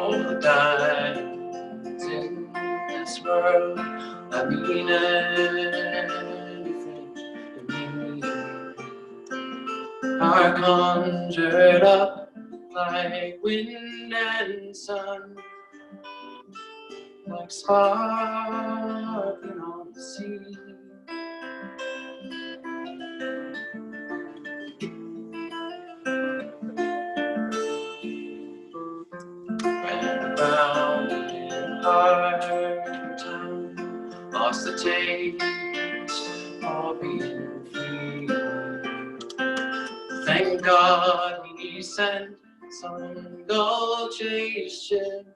all the diamonds in this world that mean anything to me are conjured up like wind and sun, like sparkling on the sea. Round in our town, lost the taste of being free. Thank God he sent some gold-chased ship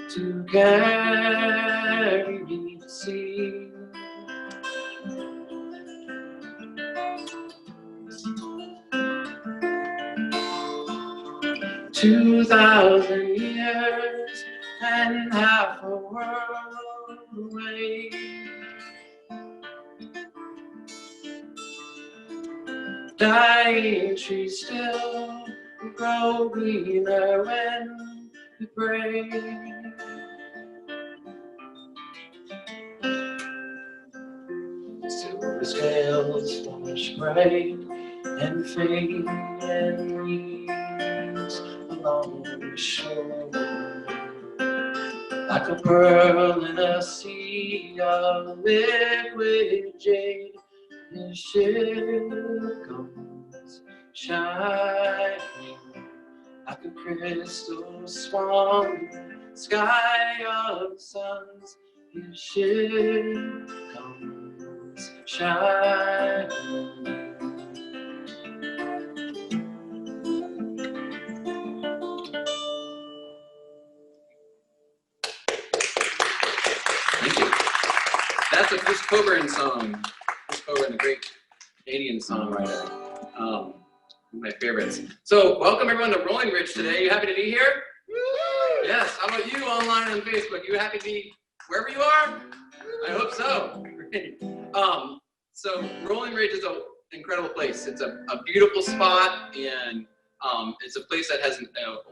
to carry me to sea. 2,000 years and half a world away. Dying trees still grow greener when we pray. Silver scales wash bright and fade and leaves along the shore, like a pearl in a sea of liquid jade. His ship comes shining like a crystal swan, sky of suns. His ship comes shining. Thank you. That's a Chris Coburn song. Chris Coburn, a great Canadian songwriter. One of my favorites. So, welcome everyone to Rolling Ridge today. You happy to be here? Yes. How about you online on Facebook? You happy to be wherever you are? I hope so. Great. So, Rolling Ridge is an incredible place. It's a beautiful spot, and it's a place that has a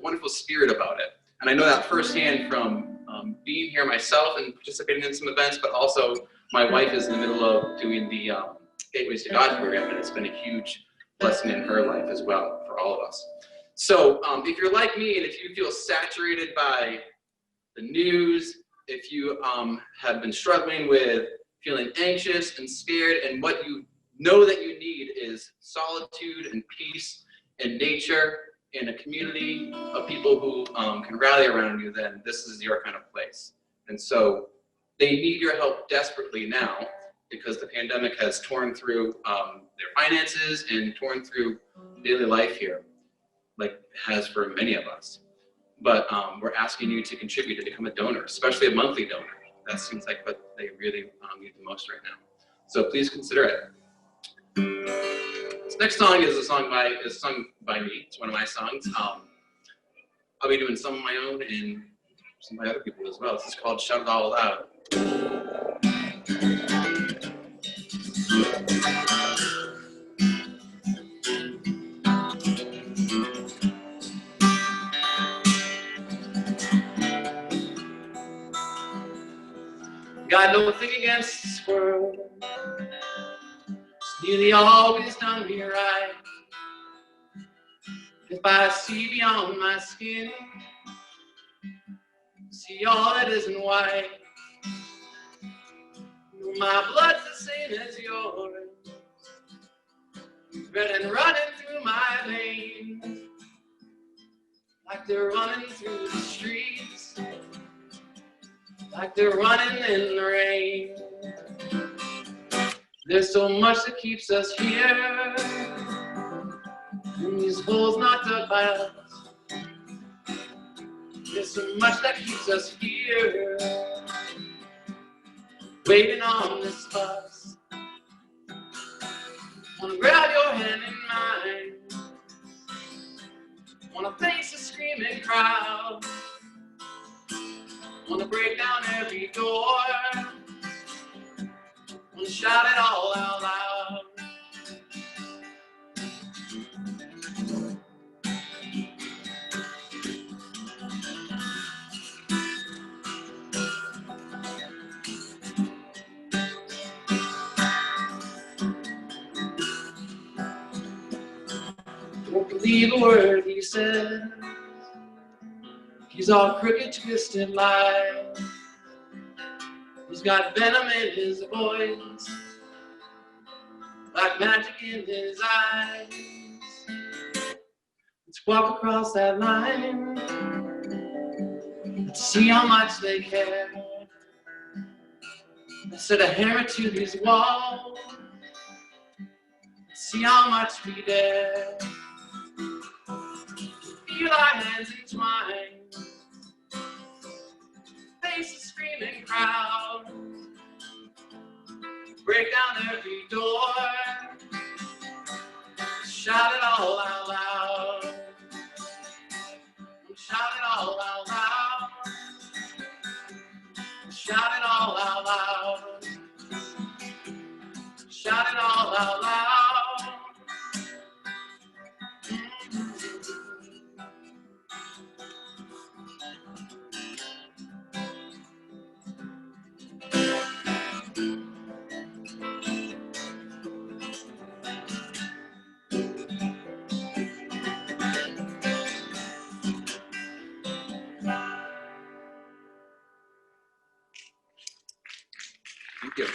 wonderful spirit about it. And I know that firsthand from being here myself and participating in some events, but also my wife is in the middle of doing the Gateways to God program, and it's been a huge blessing in her life as well for all of us. So if you're like me and if you feel saturated by the news, if you have been struggling with feeling anxious and scared, and what you know that you need is solitude and peace and nature in a community of people who can rally around you, then this is your kind of place. And so they need your help desperately now, because the pandemic has torn through their finances and torn through daily life here, like it has for many of us. But we're asking you to contribute, to become a donor, especially a monthly donor. That seems like what they really need the most right now. So please consider it. This next song is sung by me. It's one of my songs. I'll be doing some of my own and some of my other people as well. This is called Shout It All Loud. Got nothing against this world. It's nearly always done me right. If I see beyond my skin, see all that isn't white. My blood's the same as yours, red and running through my veins, like they're running through the streets, like they're running in the rain. There's so much that keeps us here, and these holes knocked up by us. There's so much that keeps us here, waiting on this bus. Wanna grab your hand in mine, wanna face the screaming crowd, wanna break down every door, wanna shout it all out loud. believe a word he said. He's all crooked, twisted lies. He's got venom in his voice, like magic in his eyes. Let's walk across that line. Let's see how much they care. Let's set a hammer to his wall. Let's see how much we dare. Feel our hands entwined. Face the screaming crowd. Break down every door. Shout it all out loud. Shout it all out loud. Shout it all out loud. Shout it all out loud. Thank you.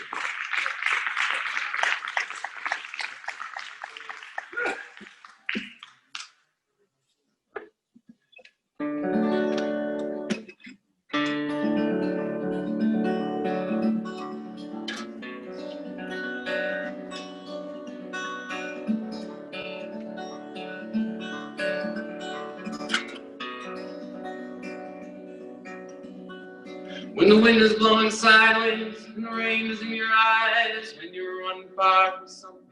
When the wind is blowing sideways and the rain is in your eyes, when you're running far from something,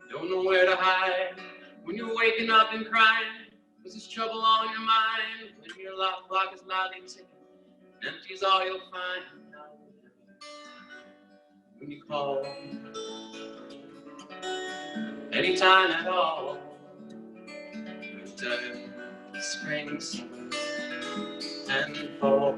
you don't know where to hide, when you're waking up and crying, cause there's trouble on your mind, when your life clock is loudly ticking, and empty's all you'll find. When you call, anytime at all, winter, spring, summer, and fall.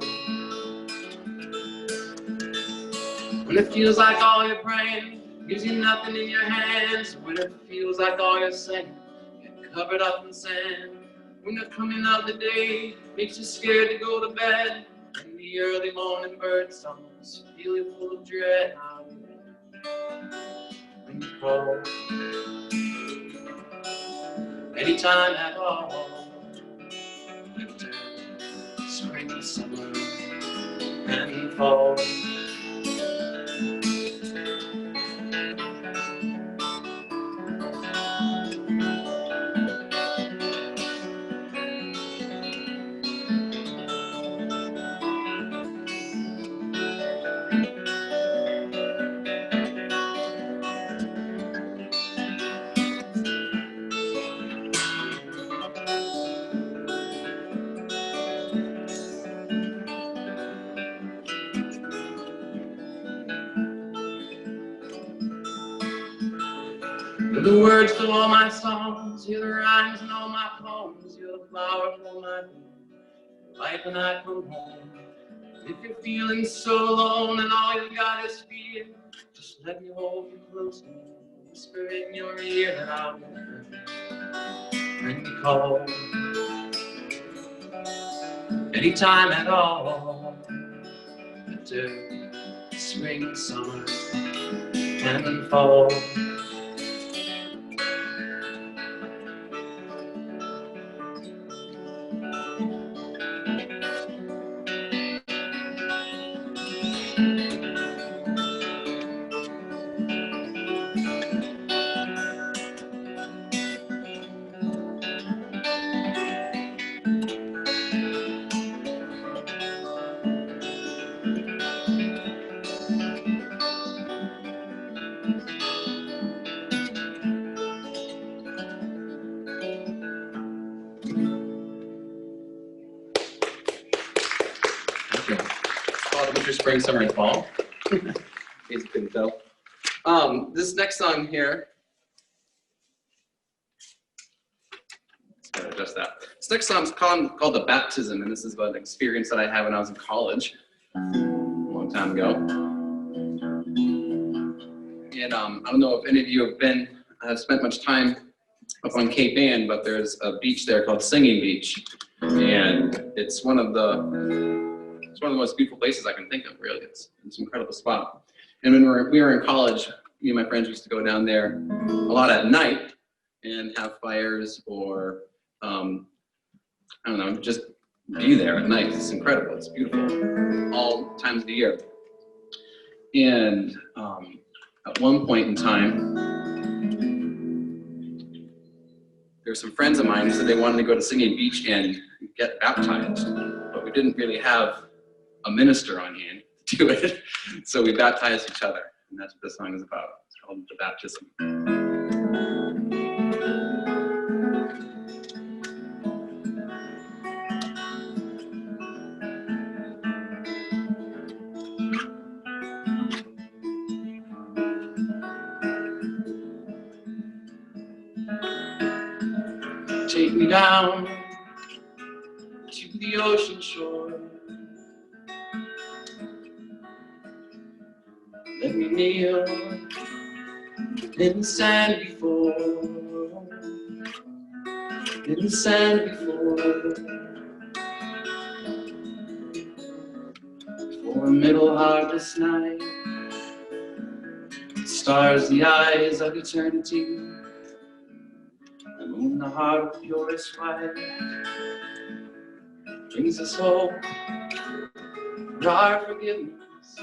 When it feels like all you're praying gives you nothing in your hands. When it feels like all you're saying get covered up in sand. When the coming of the day makes you scared to go to bed. And the early morning bird songs feel you full of dread. When you call, anytime at all, winter, spring, summer, and fall. You're the words to all my songs, you're the rhymes in all my poems, you're the flower for my life when I come home. If you're feeling so alone and all you've got is fear, just let me hold you close to me, whisper in your ear that I'll be there when you call. Anytime at all, winter, spring, summer, and fall. Winter, spring, summer, and fall. In case you couldn't tell. This next song here, let's gotta adjust that. This next song is called The Baptism, and this is about an experience that I had when I was in college a long time ago. And I don't know if any of you have spent much time up on Cape Ann, but there's a beach there called Singing Beach, and it's one of the most beautiful places I can think of. Really, it's an incredible spot. And when we were in college, me and my friends used to go down there a lot at night and have fires, or I don't know, just be there at night. It's incredible. It's beautiful all times of the year. And at one point in time, there were some friends of mine who said they wanted to go to Singing Beach and get baptized, but we didn't really have a minister on hand to do it, so we baptized each other, and that's what this song is about. It's called The Baptism. Take me down to the ocean shore. Let me kneel in the sand before, in the sand before a middle harvest night. Stars the eyes of eternity, the moon the heart of purest white, brings us hope for our forgiveness,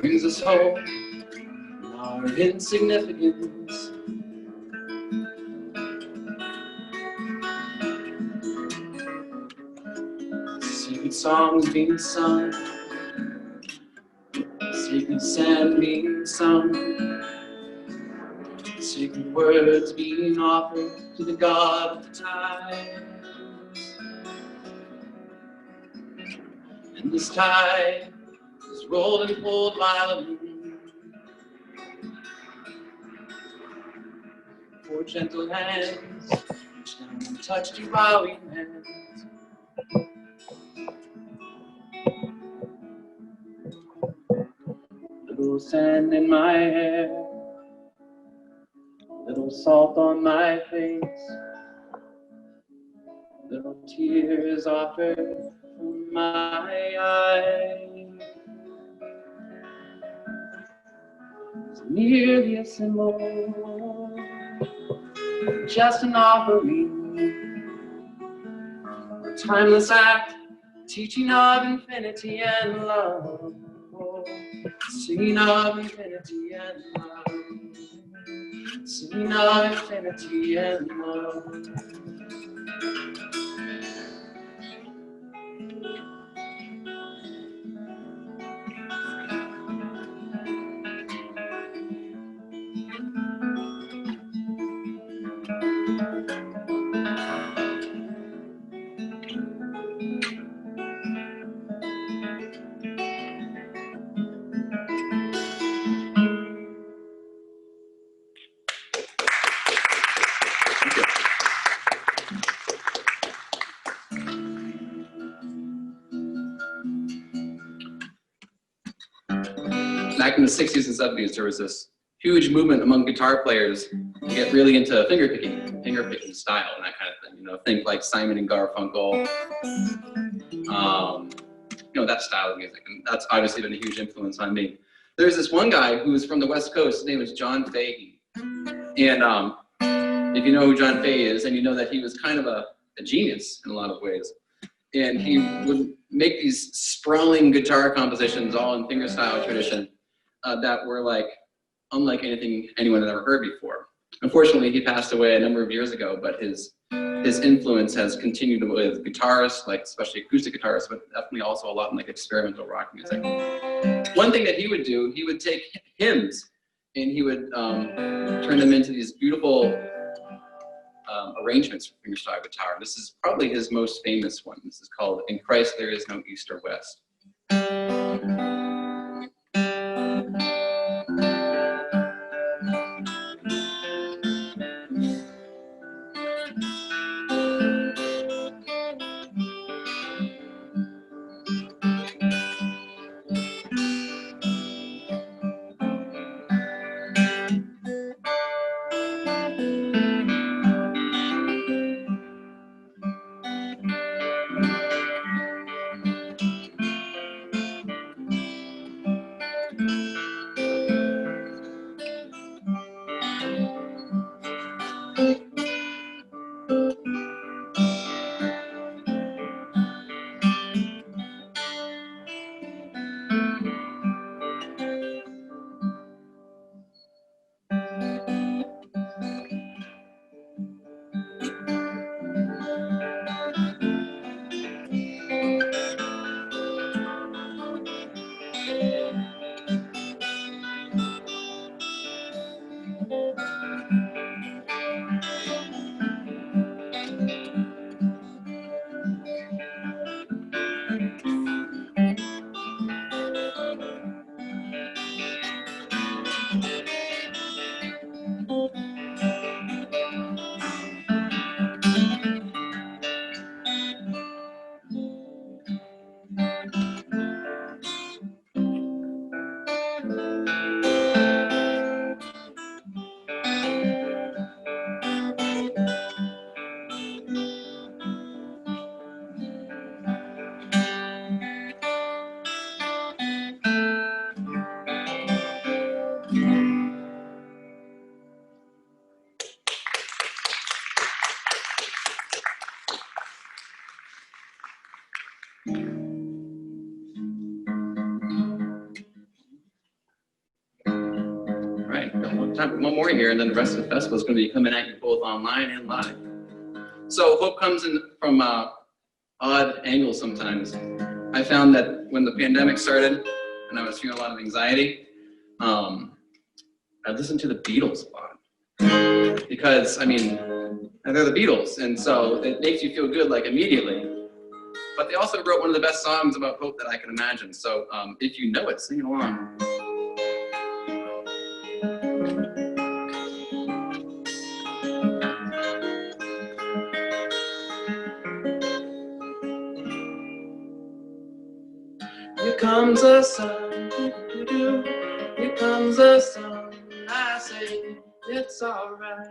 brings us hope in our insignificance. Sacred songs being sung, sacred sand being sung, sacred words being offered to the God of the tides. And this tide is rolled and pulled by the moon. Four gentle hands reach down and touched your bowing hands. Little sand in my hair, little salt on my face, little tears offered from my eyes. It's merely a symbol, just an offering, a timeless act, teaching of infinity and love, singing of infinity and love, singing of infinity and love. Back in the 60s and 70s, there was this huge movement among guitar players to get really into finger picking style and that kind of thing. You know, think like Simon and Garfunkel, you know, that style of music, and that's obviously been a huge influence on me. There's this one guy who was from the West Coast. His name was John Fahey, and if you know who John Fahey is, and you know that he was kind of a genius in a lot of ways. And he would make these sprawling guitar compositions, all in fingerstyle tradition, that were like unlike anything anyone had ever heard before. Unfortunately, he passed away a number of years ago, but his influence has continued with guitarists, like especially acoustic guitarists, but definitely also a lot in like experimental rock music. One thing that he would do, he would take hymns and he would turn them into these beautiful arrangements for fingerstyle guitar. This is probably his most famous one. This is called "In Christ There Is No East or West." All right, one more here, and then the rest of the festival is going to be coming at you both online and live. So hope comes in from odd angles sometimes. I found that when the pandemic started and I was feeling a lot of anxiety, I listened to the Beatles a lot. Because, I mean, they're the Beatles, and so it makes you feel good, like, immediately. But they also wrote one of the best songs about hope that I can imagine. So if you know it, sing it along. Here comes the sun, doo-doo-doo. Here comes the sun, I say it's alright.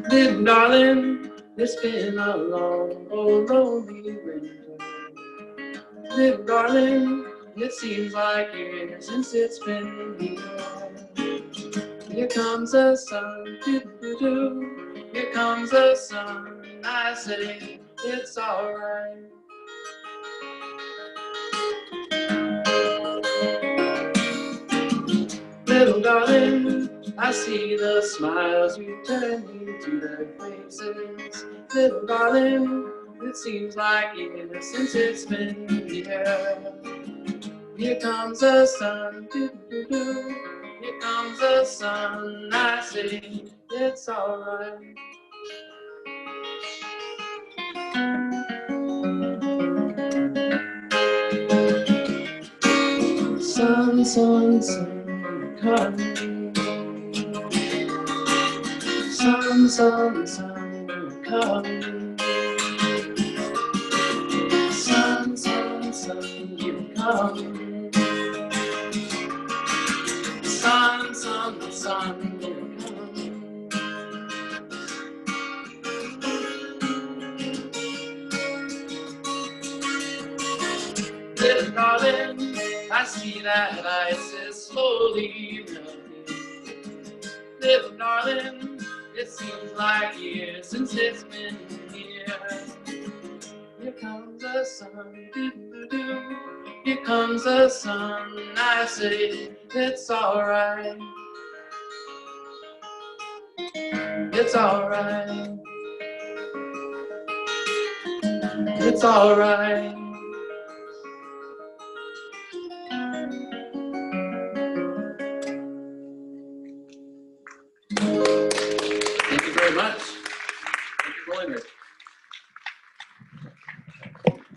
Little darling, it's been a long, old, lonely winter. Little darling, it seems like years since it's been here. Here comes the sun, doo-doo-doo. Here comes the sun, I say it's alright. Little darling, I see the smiles returning to their faces. Little darling, it seems like years since it's been here. Here comes the sun, doo-doo-doo. Here comes the sun, I say it's alright. Sun, sun, sun, come. Sun, sun, sun, come. Sun, sun, sun, you come. Sun, sun, sun, you come. Little darling, I see that ice is slowly melting. Little darling, it seems like years since it's been here. Here comes the sun, doo-doo-doo. Here comes the sun, I say it's alright. It's alright. It's alright. Thank you very much. Thank you, Rolling Rich.